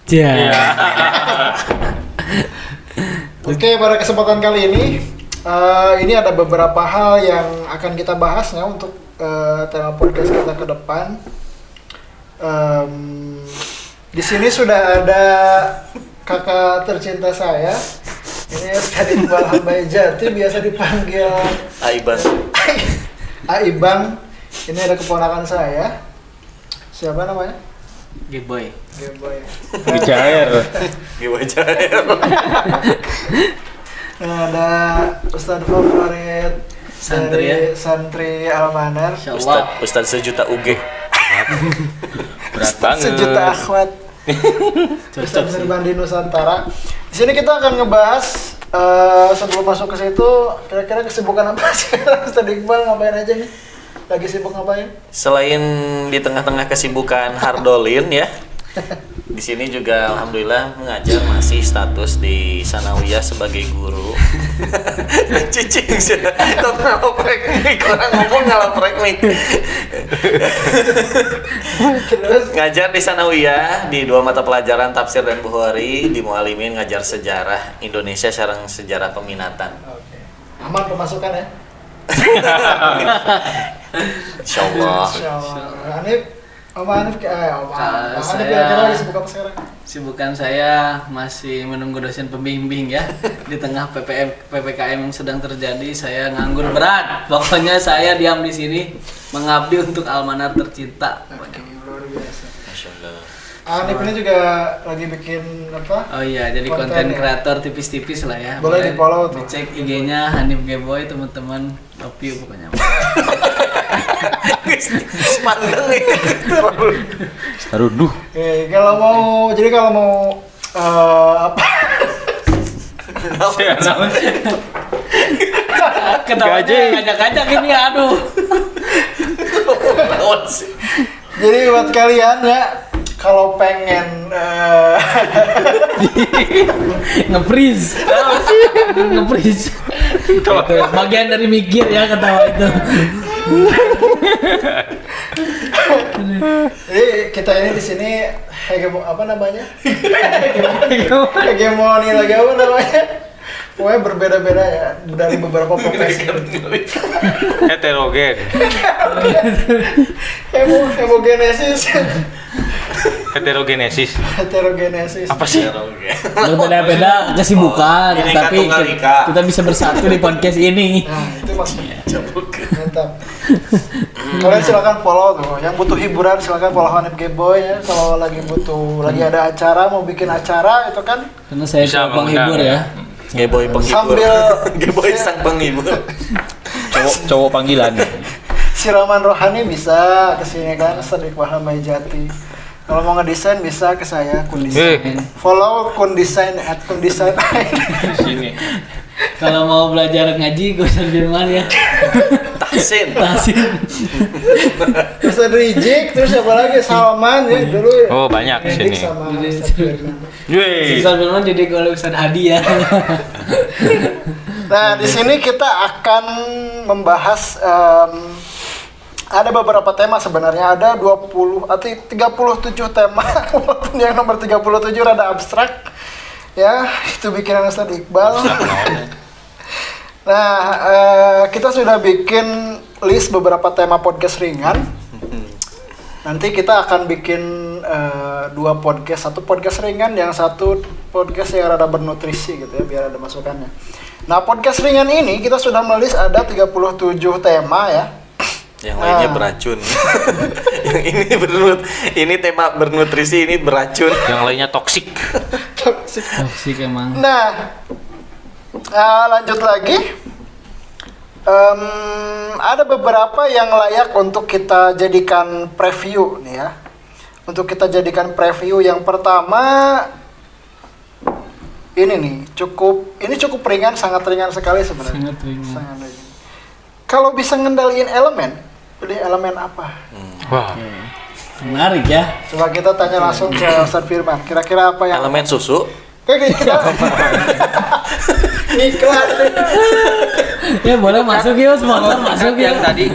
Iya. Oke, pada kesempatan kali ini ada beberapa hal yang akan kita bahas ya untuk tema podcast kita ke depan. Di sini sudah ada kakak tercinta saya. Ini Ustadz Iqbal Hambaijati, biasa dipanggil Aibang. Ini ada keponakan saya. Siapa namanya? Geboy. Bicair. Nah, ada Ustadz favorit santri Almanar. Ustadz sejuta UG. Berat banget. Sejuta akhwat. Ustadz Mirbandi Nusantara. Di sini kita akan ngebahas sebelum masuk ke situ, kira-kira kesibukan apa sekarang Ustadz Iqbal, ngapain aja nih? Lagi sibuk ngapain? Selain di tengah-tengah kesibukan Hardolin ya, di sini juga alhamdulillah mengajar, masih status di Sanawiyah sebagai guru. Cicing sih, tapi ngalaprek mik, orang ngomong ngalaprek mik. Ngajar di Sanawiyah di 2 mata pelajaran tafsir dan Bukhari, di Mualimin ngajar sejarah Indonesia sareng sejarah peminatan. Oke. Aman pemasukan ya? Insyaallah. Hanif, Hanif kira-kira lagi sibuk apa sekarang? Sibukan saya masih menunggu dosen pembimbing ya. Di tengah PPKM yang sedang terjadi, saya nganggur berat. Pokoknya saya diam di sini mengabdi untuk Almanar tercinta. Oke, luar biasa. Masyaallah. Hanif ini juga lagi bikin apa? Oh iya, jadi konten kreator tipis-tipis lah ya. Boleh di-follow tuh. Dicek IG-nya Hanif Geboy, teman-teman. Love you pokoknya. Sepandang nih. Taruduh. Oke, kalau mau apa? Ketawanya ngajak-ngajak ini, aduh. Jadi buat kalian ya, kalau pengen nge-freeze. Itu bagian dari mikir ya, ketawa itu. jadi kita ini di sini apa namanya? Hegemoni lagi apa namanya? Pokoknya berbeda-beda ya dari beberapa profesi. Heterogen. Heterogenesis. Apa sih? Berbeda-beda kesibukan, tapi kita bisa bersatu di podcast ini. Nah, itu maksudnya. Mantap. Kalian silakan follow tuh. Yang butuh hiburan silakan follow Hanif Geboy ya. Kalau lagi ada acara, mau bikin acara itu kan. Karena saya Bisa penghibur ya. Geboy penghibur. Geboy sang penghibur. Cowok panggilan. Siraman rohani bisa kesini kan, Ustadz Iqbal Hambaijati. Kalau mau ngedesain bisa ke saya, Kundesain. Follow Kundesain @kundesain. Sini. Kalau mau belajar ngaji, gue Firman ya. Tahsin. Ustadz Rijik, terus siapa lagi? Salman ya dulu. Oh, banyak di sini. Sama Ustadz Firman. Ustaz Firman jadi oleh Ustaz Hadi ya. Nah, di sini kita akan membahas ada beberapa tema sebenarnya, ada 20 atau 37 tema. Walaupun yang nomor 37 rada abstrak. Ya, itu bikinan Ustadz Iqbal. Nah, kita sudah bikin list beberapa tema podcast ringan. Nanti kita akan bikin 2 podcast, satu podcast ringan, yang satu podcast yang rada bernutrisi gitu ya, biar ada masukannya. Nah, podcast ringan ini kita sudah menulis ada 37 tema ya. Yang lainnya beracun. Yang ini tema bernutrisi, ini beracun. Yang lainnya toksik. Toksik emang. Nah, lanjut lagi. Ada beberapa yang layak untuk kita jadikan preview nih ya. Untuk kita jadikan preview, yang pertama ini nih, cukup ringan, sangat ringan sekali sebenarnya. Sangat ringan. Kalau bisa ngendaliin elemen, pilih elemen apa? Wah. Menarik ya. Coba kita tanya langsung ke Ustadz Firman. Kira-kira apa yang Elemen susu. Kayak gitu. Iklan. Ya boleh masuk ya, sponsor masuk ya. Yang tadi.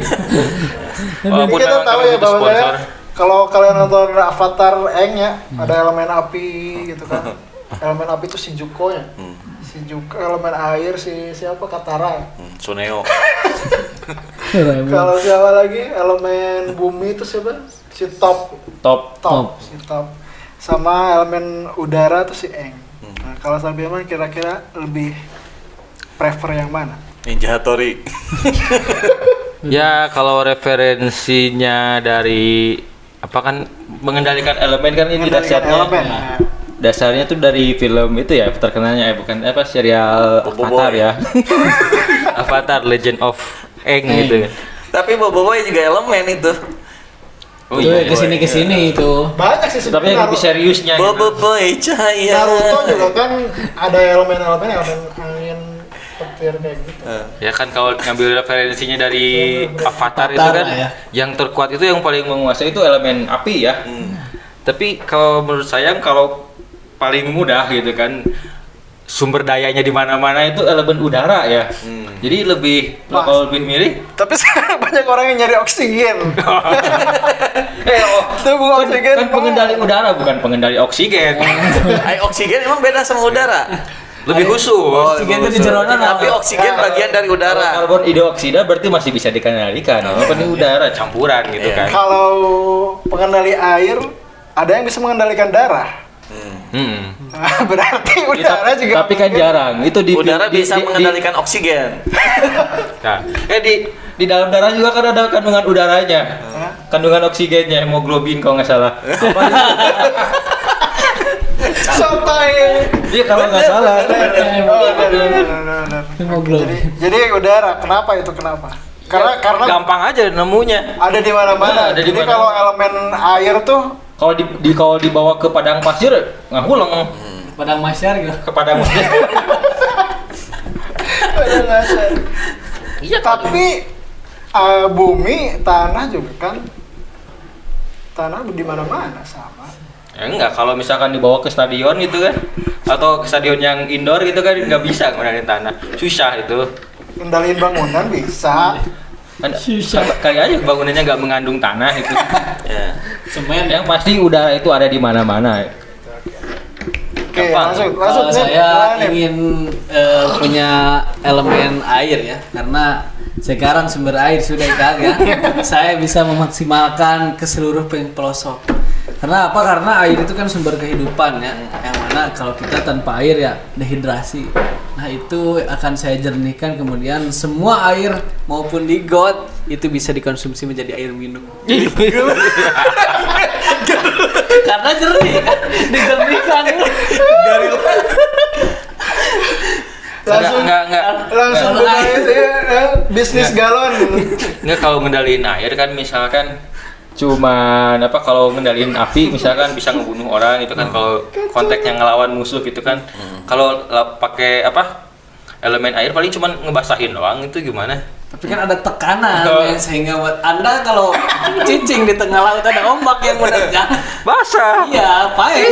Kita tahu ya bahwa Kalau kalian nonton Avatar Aang ya, ada elemen api gitu kan. Elemen api itu si Zuko ya. Si Zuko, elemen air si siapa? Katara. Suneo. Kalau siapa lagi? Elemen bumi itu siapa? Si Top. Top. Si Top. Sama elemen udara tuh si Aang. Nah, kalau Sabiaman kira-kira lebih prefer yang mana? Ninja Hattori. Ya kalau referensinya dari apa kan mengendalikan elemen kan ini Mengendalikan dasarnya. elemen. Nah, dasarnya tuh dari film itu ya terkenalnya bukan apa serial Bobo Avatar Boy. ya. Avatar Legend of Aang gitu. Tapi Bobo Boy juga elemen itu. Oh Itu iya. kesini itu. Banyak sih Tapi yang lebih seriusnya gitu. Bobo Boy cahaya. Naruto juga kan ada elemen-elemen angin, petir kayak gitu. Ya kan kalau ngambil referensinya dari Avatar itu Avatar kan lah ya. yang terkuat itu yang paling menguasai itu elemen api ya. Tapi kalau menurut saya kalau paling mudah gitu kan sumber dayanya di mana-mana itu elemen udara ya. Jadi lebih Mas. kalau lebih milih Tapi sekarang banyak orang yang nyari oksigen. Itu bukan oksigen. kan pengendali udara bukan pengendali oksigen. Ay, oksigen emang beda sama udara. Lebih khusus. Oksigen itu di jeronan Tapi apa? oksigen bagian dari udara. Karbon dioksida berarti masih bisa dikendalikan. Yang penting udara campuran gitu Iya. kan. Kalau pengendali air, ada yang bisa mengendalikan darah. Hmm. Berarti Ya, udara juga. tapi kan jarang. Itu di Udara di- bisa di- mengendalikan oksigen. Nah, di dalam darah juga kan ada kandungan udaranya, kandungan oksigennya, hemoglobin kalau nggak salah. Sampai. Iya kalau nggak salah. Hemoglobin. Jadi udara. Kenapa itu? Kenapa? Karena Gampang aja nemunya. ada di mana-mana. Ada di Jadi mana-mana. kalau elemen air tuh Kalau dibawa ke padang pasir nggak pulang. Padang Masyar gitu. Ke padang pasir. Iya, tapi bumi, tanah juga kan. Tanah di mana-mana sama. Ya enggak, kalau misalkan dibawa ke stadion gitu kan, atau ke stadion yang indoor gitu kan nggak bisa ngendaliin tanah, susah itu. Kendaliin bangunan bisa. Kan kali aja bangunannya nggak mengandung tanah itu. Ya. Semen Yang pasti udara itu ada di mana-mana. Oke, Gampang. masuk. Kalau Nih. saya Nih. ingin punya elemen air ya, karena sekarang sumber air sudah kagak. Saya bisa memaksimalkan ke seluruh pelosok. Karena apa? Karena air itu kan sumber kehidupan ya. Yang mana kalau kita tanpa air ya dehidrasi. Nah itu akan saya jernihkan, kemudian semua air maupun di got itu bisa dikonsumsi menjadi air minum. Karena jernih kan, dijernihkan. Langsung buka itu ya, bisnis galon gitu. Nggak, kalau ngendaliin air kan misalkan cuman apa, kalau ngendaliin api misalkan bisa ngebunuh orang itu kan, kalau konteksnya ngelawan musuh gitu kan. Kalau pakai apa elemen air paling cuman ngebasahin doang, itu gimana? Tapi kan ada tekanan ya, sehingga buat Anda kalau cicing di tengah laut ada ombak yang menerjang, Basah. iya pahit.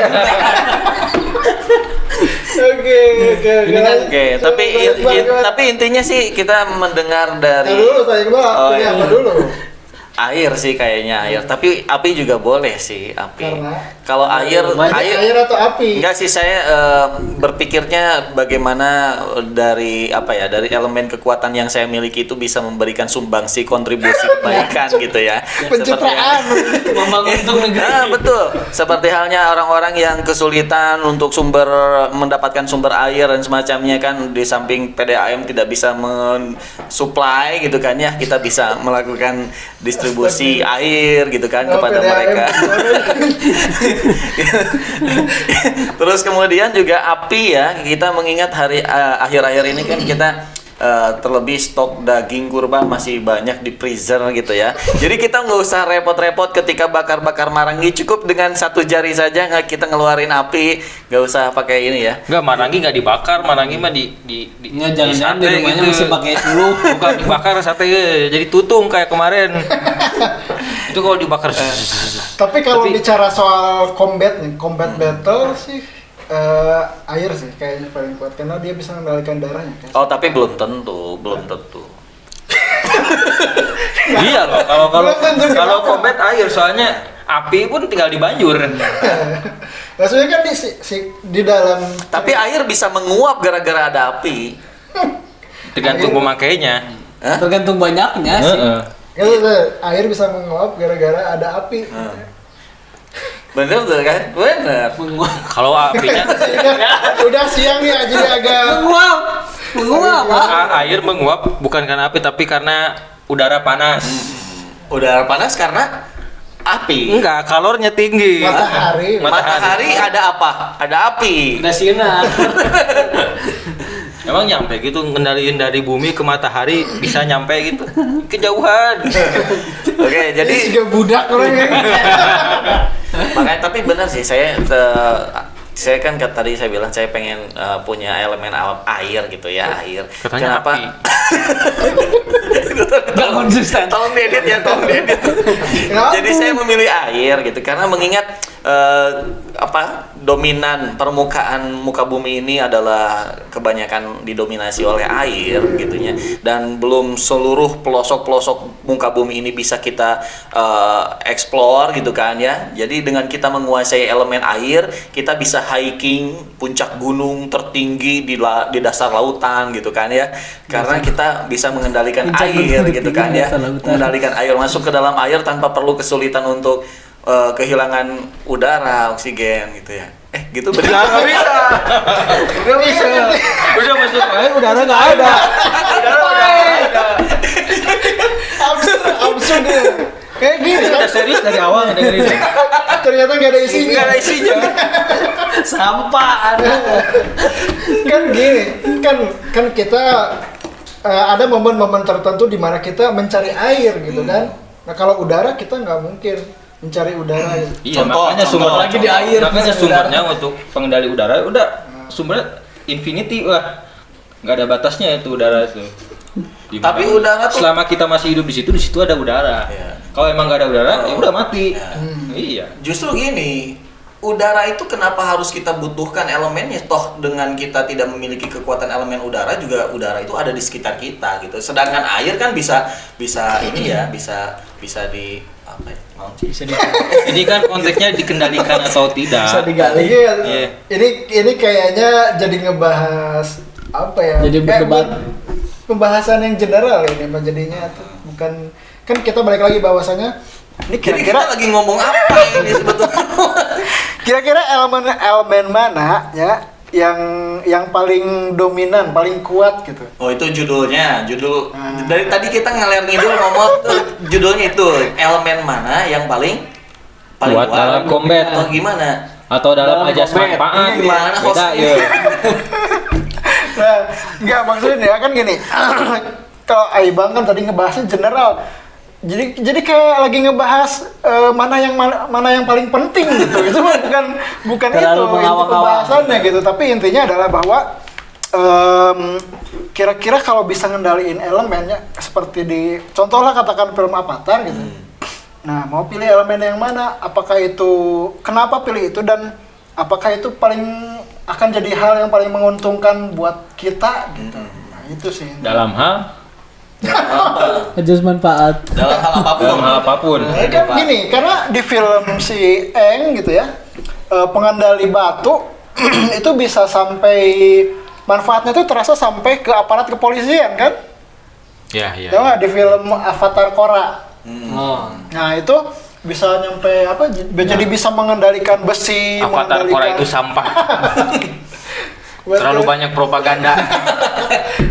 Oke. Ini kan Oke, tapi intinya sih kita mendengar dari Dulu tanya gua Oh, pilih iya. apa dulu? air sih kayaknya air. Tapi api juga boleh sih api. Karena? Kalau air Air atau api? enggak sih, saya berpikirnya bagaimana dari apa ya, dari elemen kekuatan yang saya miliki itu bisa memberikan sumbangsi kontribusi kebaikan gitu ya. Pencitraan. Membangun untuk negeri. Nah, betul. Seperti halnya orang-orang yang kesulitan untuk mendapatkan sumber air dan semacamnya kan, di samping PDAM tidak bisa mensuplai gitu kan ya, kita bisa melakukan distribusi air gitu kan kepada PDAM. mereka. Terus kemudian juga api ya, kita mengingat akhir-akhir ini kan kita terlebih stok daging kurban masih banyak di freezer gitu ya. Jadi kita nggak usah repot-repot ketika bakar-bakar marangi, cukup dengan satu jari saja nggak kita ngeluarin api, nggak usah pakai ini ya. Enggak, marangi nggak dibakar, marangi mah di Nggak, jangan-jangan di sate rumahnya gitu. masih pakai flu. Bukan dibakar sate, jadi tutung kayak kemarin. Itu kalau dibakar. Tapi kalau Tapi- bicara soal combat nih, combat battle sih air sih kayaknya paling kuat karena dia bisa mengendalikan darahnya kan. Oh, tapi belum tentu. Iya loh, kalau Belum tentu kalau kenapa? combat air, soalnya api pun tinggal di banjur. Maksudnya kan di dalam Tapi air bisa menguap gara-gara ada api. Tergantung pemakainya. Hah? Tergantung banyaknya sih. Heeh. air bisa menguap gara-gara ada api. Bener tuh kan? Bener. Menguap. Kalau apinya Udah siang ya, jadi agak Menguap. air menguap bukan karena api tapi karena udara panas. Udara panas karena api. Enggak, kalornya tinggi. matahari. Matahari ada apa? Ada api. Udah sinar. Emang nyampe gitu ngendaliin dari bumi ke matahari bisa nyampe gitu kejauhan. Oke, jadi Jadi juga budak orangnya. makanya tapi benar sih saya kan tadi saya bilang saya pengen punya elemen air gitu ya, air. Katanya Kenapa? api. Gak konsisten. Tolong diedit ya, tolong diedit. Kenapa? Jadi saya memilih air gitu karena mengingat dominan permukaan muka bumi ini adalah kebanyakan didominasi oleh air gitunya, dan belum seluruh pelosok-pelosok muka bumi ini bisa kita explore gitu kan ya. Jadi dengan kita menguasai elemen air, kita bisa hiking puncak gunung tertinggi di dasar lautan gitu kan ya. Karena kita bisa mengendalikan Puncak air gunung gitu tertinggi kan di ya. dasar lautan. Mengendalikan air, masuk ke dalam air tanpa perlu kesulitan untuk kehilangan udara, oksigen gitu ya. Gitu benar. Nggak bisa. Nggak bisa. Udah masuk air Udara nggak ada. Absurd ya. Kayak gini kan. udah serius dari awal dengerin. Ternyata nggak ada isinya. Enggak ada isinya. Sampah ada. Kan gini, kan kita ada momen-momen tertentu di mana kita mencari air gitu kan. Nah kalau udara kita nggak mungkin mencari udara gitu. Iya, makanya Contoh sumber lagi di air. Makanya sumbernya untuk pengendali udara udah sumbernya infinity lah. Nggak ada batasnya itu udara itu. Dimana Tapi udara tuh- selama kita masih hidup di situ ada udara. Iya. Kalau emang nggak ada udara, ya udah mati. Iya. Iya. Justru gini, udara itu kenapa harus kita butuhkan elemennya? Toh dengan kita tidak memiliki kekuatan elemen udara, juga udara itu ada di sekitar kita gitu. Sedangkan air kan bisa ini ya, bisa di apa ya? Mau sih? Bisa di Ini kan konteksnya dikendalikan atau tidak. bisa digali. Iya. Iya. Ini kayaknya jadi ngebahas apa ya? Jadi Kayak berdebat. pembahasan yang general ini jadinya tuh bukan, kan kita balik lagi bahwasanya ini Jadi kita kira-kira lagi ngomong apa ini sebetulnya? kira-kira elemen mana ya yang paling dominan, paling kuat gitu. Oh itu judulnya, judul Hmm. dari tadi kita ngalir ngidul ngomong judulnya itu elemen mana yang paling Kuat dalam combat. atau gimana? Atau dalam Dalam ajas combat. manfaat. Ini gimana Beda, hostnya? ya. Nah, enggak maksudnya kan gini. Kalau Aibang kan tadi ngebahasnya general. Jadi kayak lagi ngebahas mana yang paling penting gitu. Itu mah bukan Terlalu itu inti mengawang-awang. pembahasannya gitu. Tapi intinya adalah bahwa kira-kira kalau bisa ngendaliin elemennya seperti di contohlah katakan film Avatar gitu. Nah, mau pilih elemen yang mana? Apakah itu kenapa pilih itu dan apakah itu paling akan jadi hal yang paling menguntungkan buat kita gitu. Nah, itu sih. Dalam hal Ajas manfaat. Dalam hal apapun. dalam hal apapun. Nah, kan gini, karena di film si Eng gitu ya, pengendali batu itu bisa sampai manfaatnya tuh terasa sampai ke aparat kepolisian kan? Ya, ya. Tahu nggak di film Avatar Korra? Oh. Nah itu bisa nyampe apa? Jadi bisa mengendalikan besi, Avatar Korra itu sampah. Terlalu banyak propaganda.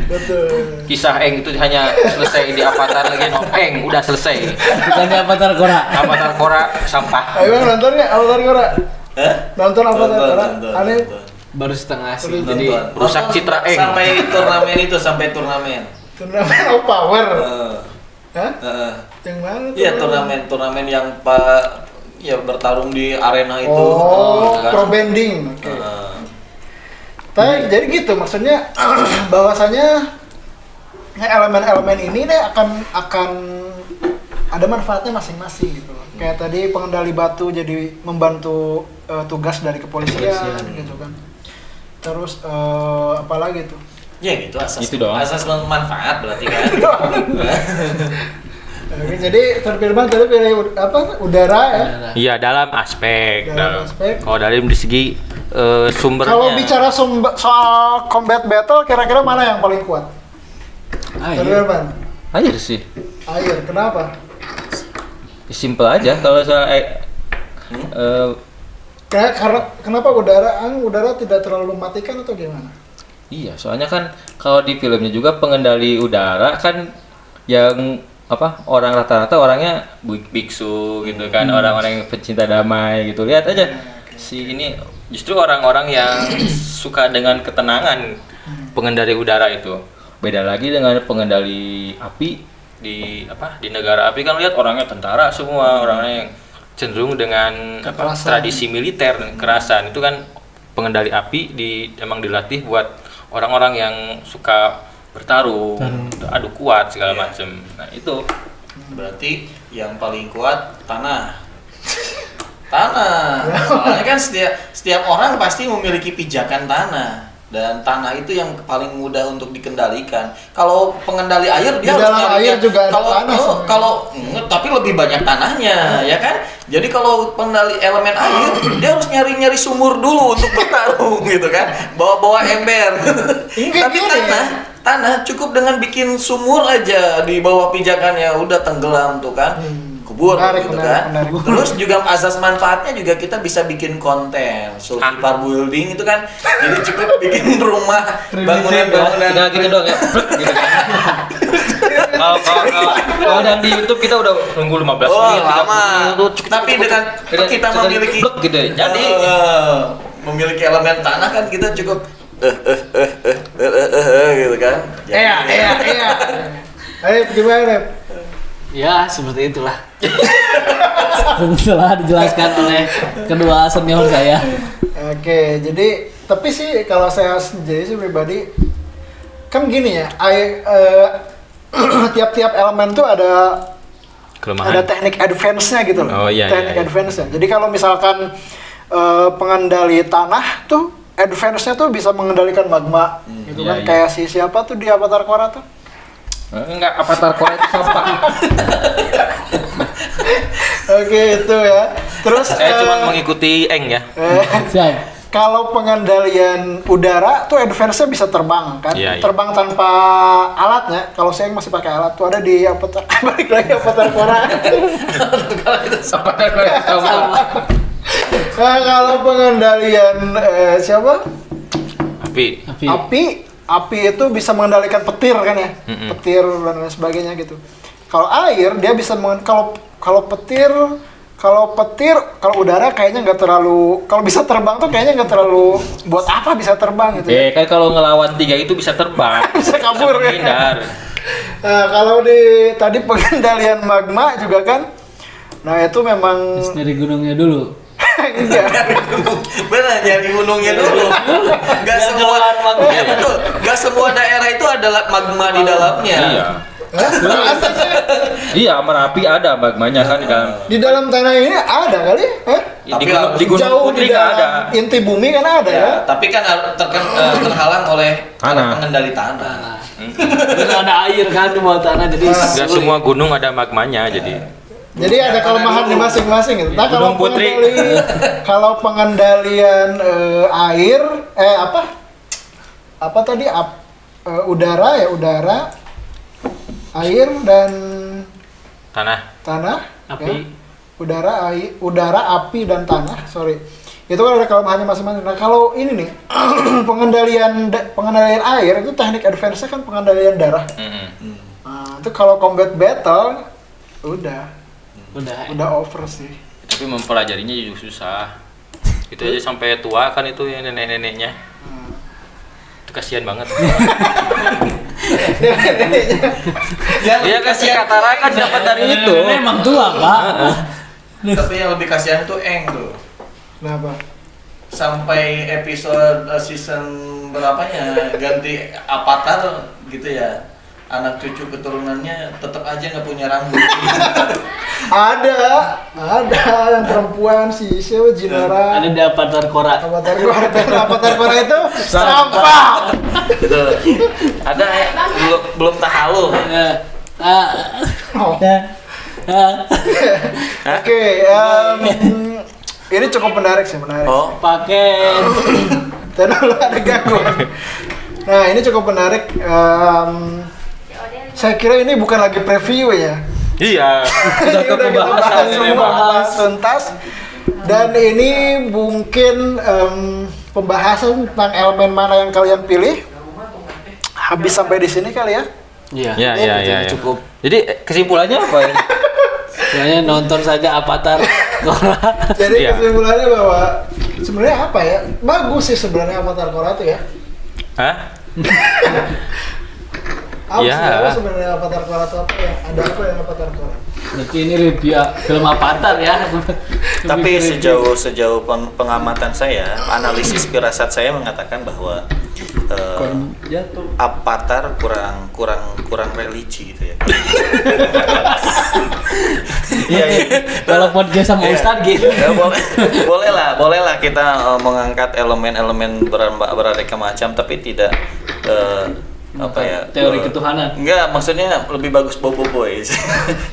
Betul. Kisah Eng itu hanya selesai di Avatar Legend of Eng, udah selesai. Bukannya Avatar Korra. Avatar Korra sampah. Ayo Bang, nonton nggak Avatar Korra? Hah? Nonton Avatar Korra? Nonton. Aneh. Baru setengah sih. Nonton. Jadi Rusak citra Eng. Sampai turnamen. Turnamen of Power. Hah? Heeh. Yang mana? Iya, turnamen yang ya bertarung di arena itu. Oh, kan? pro bending. Oke. Heeh. Tapi jadi gitu maksudnya bahwasanya elemen-elemen ini deh akan ada manfaatnya masing-masing gitu loh. Kayak tadi pengendali batu jadi membantu tugas dari kepolisian gitu kan. Terus apa lagi tuh? Ya gitu asas. Itu doang. Asas manfaat berarti kan. Oke, jadi Firman tadi pilih apa? Udara ya. Iya, dalam aspek. Dalam aspek. Kalau dari segi sumbernya. Kalau bicara soal combat battle, kira-kira mana yang paling kuat? Firman. Air sih. Air. Kenapa? Simple aja kalau soal Karena kenapa udara tidak terlalu mematikan atau gimana? iya, soalnya kan kalau di filmnya juga pengendali udara kan yang orang rata-rata orangnya biksu gitu kan, orang-orang yang pecinta damai gitu. Lihat aja si ini justru orang-orang yang suka dengan ketenangan pengendali udara itu. Beda lagi dengan pengendali api di negara api kan lihat orangnya tentara semua, orangnya yang cenderung dengan tradisi militer dan kekerasan. Itu kan pengendali api emang dilatih buat orang-orang yang suka bertarung, adu kuat segala macam. Nah, itu Berarti yang paling kuat tanah. Tanah. Soalnya kan setiap orang pasti memiliki pijakan tanah. Dan tanah itu yang paling mudah untuk dikendalikan. Kalau pengendali air dia Di harus dalam nyari air juga ada tanah sebenarnya. tapi lebih banyak tanahnya, ya kan? Jadi kalau pengendali elemen air dia harus nyari sumur dulu untuk bertarung gitu kan. Bawa ember. Tapi tanah cukup dengan bikin sumur aja di bawah pijakannya udah tenggelam tuh kan. Kubur gitu kan. Menarik. Terus juga azas manfaatnya juga kita bisa bikin konten, sulfar building itu kan. Jadi cukup bikin rumah, bangunan-bangunan. tinggal gitu doang ya. Gitu kan. Kalau yang di YouTube kita udah nunggu 15 menit, 30 lama. menit, Tapi dengan kita memiliki gitu ya. Jadi memiliki elemen tanah kan kita cukup gitu kan. Iya. Ayo gimana, Rep? Ya, seperti itulah. Setelah dijelaskan oleh kedua senior saya. Oke, jadi tapi sih kalau saya sendiri sih pribadi kan gini ya, tiap-tiap elemen tuh ada kelemahan. teknik advance-nya gitu loh. Oh, iya, teknik iya. advance-nya. Jadi kalau misalkan pengendali tanah tuh advance-nya tuh bisa mengendalikan magma gitu kan. iya, iya. Kayak siapa tuh di Avatar Korra tuh? Enggak, Avatar Korra itu sampah. Oke, itu ya. Terus Saya cuma mengikuti Eng ya. Siap. kalau pengendalian udara tuh advance-nya bisa terbang kan. Iya, iya. Terbang tanpa alatnya. Kalau saya masih pakai alat tuh ada di Avatar balik lagi Avatar Korra. Avatar Korra itu sampah. Nah, kalau pengendalian siapa? Api. Api itu bisa mengendalikan petir kan ya, petir dan lain sebagainya gitu. Kalau air dia bisa kalau udara kayaknya nggak terlalu, kalau bisa terbang tuh kayaknya nggak terlalu, buat apa bisa terbang gitu ya? Kan kalau ngelawan 3 itu bisa terbang. Bisa kabur ya. Menghindar. Nah, kalau di tadi pengendalian magma juga kan, nah itu memang Dari gunungnya dulu. enggak. Benar, nyari gunungnya dulu. Gak semua ya, betul. Gak semua daerah itu adalah magma di dalamnya. Iya. Iya, Merapi ada magmanya kan di dalam. Di dalam tanah ini ada kali, Di Gunung jauh Putri di nggak ada. dalam inti bumi kan ada ya. Tapi kan terhalang oleh Tanah. pengendali tanah. Terus ada air kan di bawah tanah jadi Gak semua gunung ada magmanya jadi. Jadi ada kelemahan di masing-masing gitu. Nah, kalau Gunung Putri. kalau pengendalian air apa tadi udara, air dan tanah, Api. ya. Udara, api dan tanah. Sorry. Itu kan ada kelemahannya masing-masing. Nah, kalau ini nih pengendalian air itu teknik advance-nya kan pengendalian darah. Nah, itu kalau combat battle udah over sih. Tapi mempelajarinya juga susah. Itu aja sampai tua kan itu yang nenek-neneknya. Itu kasihan banget. Dia kasih Katara kan dapat dari itu. Memang tua, Pak. Tapi yang lebih kasihan tuh Eng tuh. Kenapa? Sampai episode season berapanya ganti avatar gitu ya. Anak cucu keturunannya tetap aja nggak punya rambut. Ada yang perempuan si siapa Jinora. Ada di Avatar Korra. Avatar Korra itu sampah. Gitu. Ada ya, belum tahalul. Oh. Oke, ini cukup menarik sih, menarik. Oh, Pakai Tenang lu ada gangguan. Nah, ini cukup menarik. Saya kira ini bukan lagi preview ya. Iya. Ini udah kita bahas semua, bahas tuntas. Dan ini mungkin pembahasan tentang elemen mana yang kalian pilih. Habis sampai di sini kali ya. Iya. Iya. Cukup. Jadi kesimpulannya apa ya? Kayaknya nonton saja Avatar. Jadi Iya. kesimpulannya bahwa sebenarnya apa ya? Bagus sih sebenarnya Avatar Korra itu ya. Hah? Apa Ya. sih sebenarnya Avatar Korra itu apa ya? Ada apa yang Avatar Korra? Berarti ini review film Avatar ya. tapi sejauh pengamatan saya, analisis firasat saya mengatakan bahwa jatuh. Avatar kurang religi gitu ya. Iya. Kalau podcast sama Ustadz gitu. Ya, boleh lah kita mengangkat elemen-elemen beraneka macam, tapi tidak apa ya, Teori ketuhanan. Enggak, maksudnya lebih bagus Bobo Boy.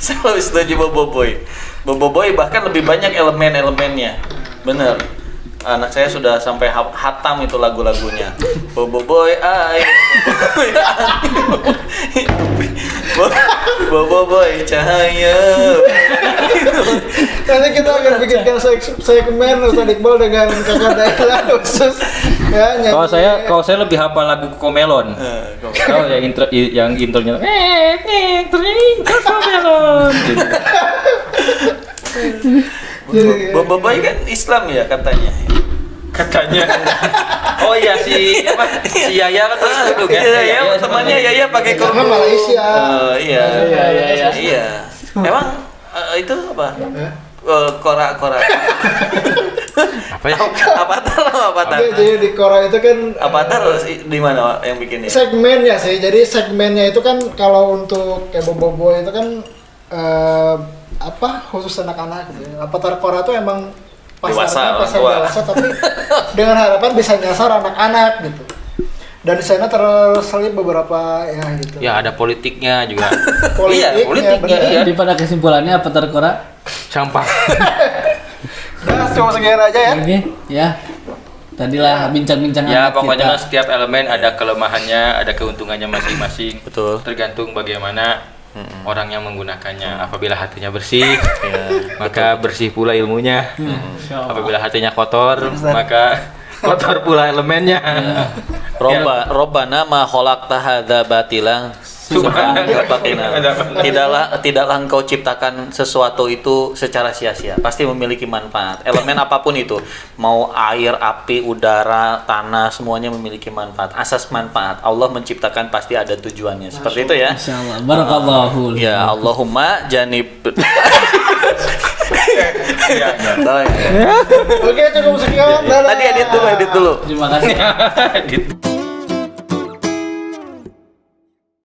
Saya lebih setuju Bobo Boy. Bobo Boy bahkan lebih banyak elemen-elemennya. Bener. Anak saya sudah sampai hatam itu lagu-lagunya. Bobo Boy, Bobo Boy, cahaya. Nanti kita akan bikinkan segmen Ustadz Iqbal dengan kakak Daila khusus ya nyanyi. Kalau saya lebih hafal lagu Komelon. Oh, yang intronya Komelon. Bobo Boy kan Islam ya katanya. Oh iya si Yaya kan terus dulu kan. Iya, temannya Yaya pakai Karena kerudung. Malaysia. Iya. Iya. Emang itu apa? Kora. Apa ya? Avatar. Iya, jadi di Korra itu kan Avatar di mana yang bikinnya? segmennya sih. Jadi segmennya itu kan kalau untuk kayak Bobo itu kan khusus anak-anak gitu. Avatar Korra itu emang pasarnya pasar dewasa tapi dengan harapan bisa nyasar anak-anak gitu. Dan di sana terselip beberapa ya gitu. Ya ada politiknya juga. Politiknya, bener. Iya. Jadi pada kesimpulannya Avatar Korra Sampah. Nah, cuma sekian aja ya. Oke, ya. Tadilah bincang-bincang Ya hangat pokoknya kita. mah setiap elemen ada kelemahannya, ada keuntungannya masing-masing. Betul. Tergantung bagaimana orang yang menggunakannya. Apabila hatinya bersih, Ya, maka bersih pula ilmunya. Insya Allah. Apabila hatinya kotor, maka kotor pula elemennya. Robbana ma khalaqta hadza batila subhanaka faqina. Tidaklah engkau ciptakan sesuatu itu secara sia-sia. Pasti memiliki manfaat. Elemen apapun itu, mau air, api, udara, tanah, semuanya memiliki manfaat. Asas manfaat. Allah menciptakan pasti ada tujuannya. Seperti itu ya. Insya Allah. Barakallahu. Ya Allahumma janib. Oke, cukup sekian. Dadah. Tadi edit dulu. Terima kasih.